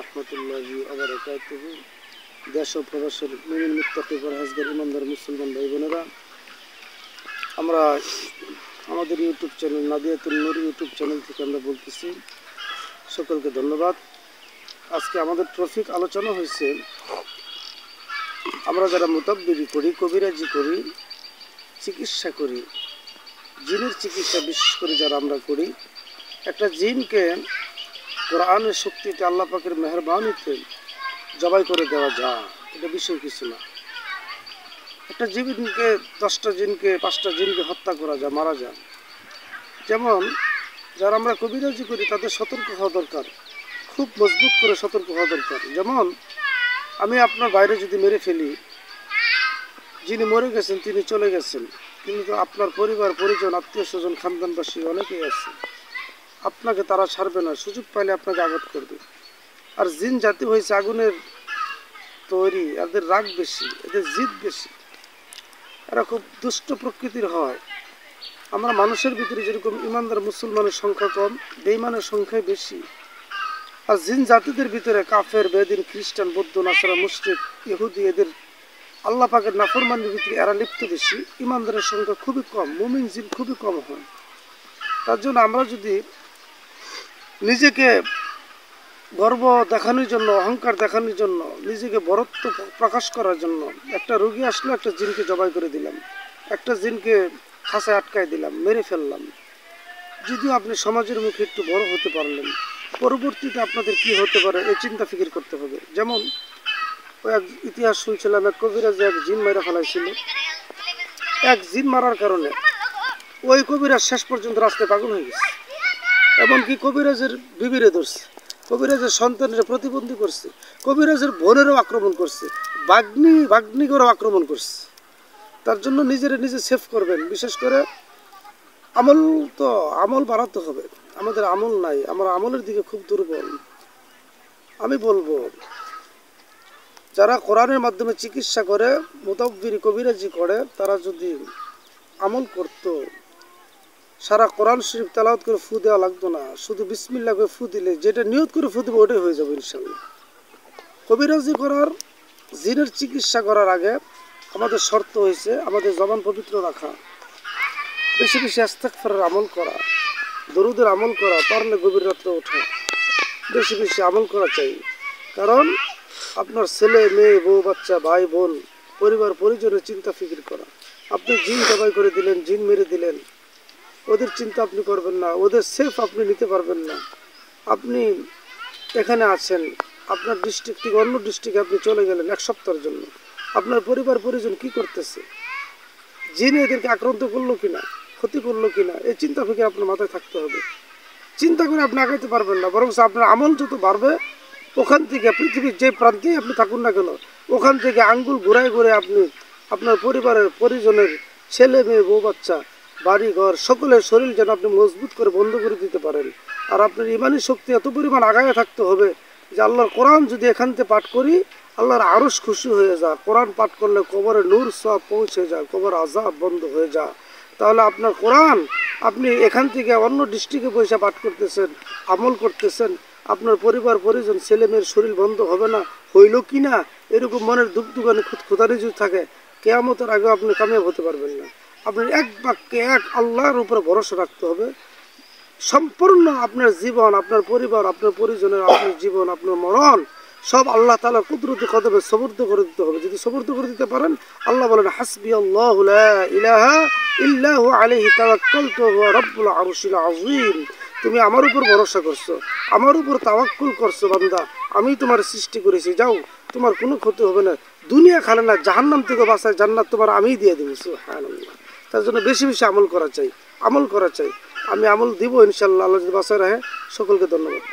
রহমতুল্লাহি ওয়া বারাকাতুহু। দেশ ও প্রবাসের মুমিন মুত্তাকি পরহেজগার ইমানদার মুসলমান ভাই বোনেরা, আমরা আমাদের ইউটিউব চ্যানেল নাদিয়াতুন নূর ইউটিউব চ্যানেল থেকে আমরা বলতেছি, সকলকে ধন্যবাদ। আজকে আমাদের টপিক আলোচনা হয়েছে, আমরা যারা মুতাব্বিরি করি, কবিরাজি করি, চিকিৎসা করি, জিনের চিকিৎসা বিশেষ করে যারা আমরা করি, একটা জিনকে কোরআনের শক্তিতে আল্লাহ পাকের মেহরবানিতে জবাই করে দেওয়া যায়, এটা বিষয় কিছু না। একটা জিনকে 10টা জিনকে 5টা জিনকে হত্যা করা যায়, মারা যায়। যেমন যারা আমরা কবিরাজি করি তাদের সতর্ক হওয়া দরকার, খুব মজবুত করে সতর্ক হওয়া দরকার। যেমন আমি আপনার বাইরে যদি মেরে ফেলি, যিনি মরে গেছেন তিনি চলে গেছেন, কিন্তু আপনার পরিবার পরিজন আত্মীয় স্বজন খানদানবাসী অনেকেই আছে, আপনাকে তারা ছাড়বে না, সুযোগ পাইলে আপনাকে আঘাত করবে। আর জিন জাতি হয়েছে আগুনের তৈরি, এদের রাগ বেশি, এদের জিদ বেশি, এরা খুব দুষ্ট প্রকৃতির হয়। আমরা মানুষের ভিতরে যেরকম ইমানদার মুসলমানের সংখ্যা কম, বেঈমানের সংখ্যাই বেশি। আর জিন জাতিদের ভিতরে কাফের, বেদিন, খ্রিস্টান, বৌদ্ধ, নাসারা, মুশরিক, ইহুদি, এদের আল্লাহ পাকের নাফরমানির ভিতরে এরা লিপ্ত বেশি। ইমানদারের সংখ্যা খুবই কম, মুমিন জিন খুবই কম হয়। তার জন্য আমরা যদি নিজেকে গর্ব দেখানোর জন্য, অহংকার দেখানোর জন্য, নিজেকে বরত্ব প্রকাশ করার জন্য একটা রোগী আসলো, একটা জিনকে জবাই করে দিলাম, একটা জিনকে খাঁচায় আটকায় দিলাম, মেরে ফেললাম, যদিও আপনি সমাজের মুখে একটু বড় হতে পারলেন, পরবর্তীতে আপনাদের কি হতে পারে এই চিন্তা ফিকির করতে হবে। যেমন ওই এক ইতিহাস শুনছিলাম, এক কবিরাজ এক জিন মেরে ফেলাইছিল। এক জিন মারার কারণে ওই কবিরাজ শেষ পর্যন্ত রাস্তায় পাগল হয়ে গেছে। এমনকি কবিরাজের বিবিরে ধরছে, কবিরাজের সন্তানের প্রতিবন্ধী করছে, কবিরাজের বোনেরও আক্রমণ করছে, বাগ্নিগরও আক্রমণ করছে। তার জন্য নিজে সেভ করবেন। বিশেষ করে আমল বাড়াতে হবে। আমাদের আমল নাই, আমরা আমলের দিকে খুব দুর্বল। আমি বলবো, যারা কোরআনের মাধ্যমে চিকিৎসা করে, মুতাব্বিরি কবিরাজি করে, তারা যদি আমল করত, সারা কোরআন শরীফ তেলাওয়াত করে ফু দেওয়া লাগতো না, শুধু বিসমিল্লাহ করে ফু দিলে যেটা নিয়ত করে ফু দেবে ওটাই হয়ে যাবে ইনশাল্লাহ। কবিরাজি করার, জিনের চিকিৎসা করার আগে আমাদের শর্ত হয়েছে আমাদের জবান পবিত্র রাখা, বেশি বেশি ইস্তিগফারের আমল করা, দরুদের আমল করা, পারলে গভীর রাত্রে ওঠা, বেশি বেশি আমল করা চাই। কারণ আপনার ছেলে মেয়ে, বউ বাচ্চা, ভাই বোন, পরিবার পরিজনের চিন্তা ফিকির করা। আপনি জিন জবাই করে দিলেন, জিন মেরে দিলেন, ওদের চিন্তা আপনি করবেন না, ওদের সেফ আপনি নিতে পারবেন না। আপনি এখানে আছেন, আপনার ডিস্ট্রিক্ট থেকে অন্য ডিস্ট্রিক্টে আপনি চলে গেলেন 1 সপ্তাহের জন্য, আপনার পরিবার পরিজন কি করতেছে, জিন এদেরকে আক্রান্ত করলো কিনা, ক্ষতি করলো কিনা, এই চিন্তা ফিকির আপনার মাথায় থাকতে হবে। চিন্তা করে আপনি আগাইতে পারবেন না, বরং আপনার আমল যত বাড়বে, ওখান থেকে পৃথিবীর যে প্রান্তেই আপনি থাকুন না কেন, ওখান থেকে আঙ্গুল ঘুরায় আপনি আপনার পরিবারের পরিজনের ছেলে মেয়ে, বউ বাচ্চা, বাড়ি ঘর, সকলের শরীর যেন আপনি মজবুত করে বন্ধ করে দিতে পারেন। আর আপনার ইমানি শক্তি এত পরিমাণ আগায় থাকতে হবে যে আল্লাহর কোরআন যদি এখান থেকে পাঠ করি, আল্লাহর আরশ খুশি হয়ে যায়। কোরআন পাঠ করলে কবরে নূর সব পৌঁছে যায়, কবর আযাব বন্ধ হয়ে যায়। তাহলে আপনার কোরআন আপনি এখান থেকে অন্য ডিস্ট্রিক্টে পয়সা পাঠ করতেছেন, আমল করতেছেন, আপনার পরিবার পরিজন ছেলে মেয়ের শরীর বন্ধ হবে না, হইল কি না, এরকম মনের দুঃখানে খুদারি যদি থাকে, কিয়ামতের আগে আপনি কামিয়াব হতে পারবেন না। আপনার এক বাক্যে এক আল্লাহর উপরে ভরসা রাখতে হবে। সম্পূর্ণ আপনার জীবন, আপনার পরিবার, আপনার পরিজনের, আপনার জীবন, আপনার মরণ সব আল্লাহ তাআলার কুদরতি কদমে সুপর্দ করে দিতে হবে। যদি সুপর্দ করে দিতে পারেন, আল্লাহ বলেন হাসবি আল্লাহু লা ইলাহা ইল্লা হু আলাইহি তাওয়াক্কালতু ওয়া রাব্বুল আরশিল আযীম। তুমি আমার উপর ভরসা করছো, আমার উপর তাওয়াক্কুল করছো বান্দা, আমি তোমার সৃষ্টি করেছি, যাও, তোমার কোনো ক্ষতি হবে না, দুনিয়া খালে না, জাহান্নাম থেকে বাঁচায় জান্নাত তোমার আমিই দিয়ে দেবো। সুবহানাল্লাহ। তার জন্য বেশি বেশি আমল করা চাই, আমল করা চাই। আমি আমল দিব ইনশাআল্লাহ, আল্লাহ যদি বাঁচায় রাখে। সকলকে ধন্যবাদ।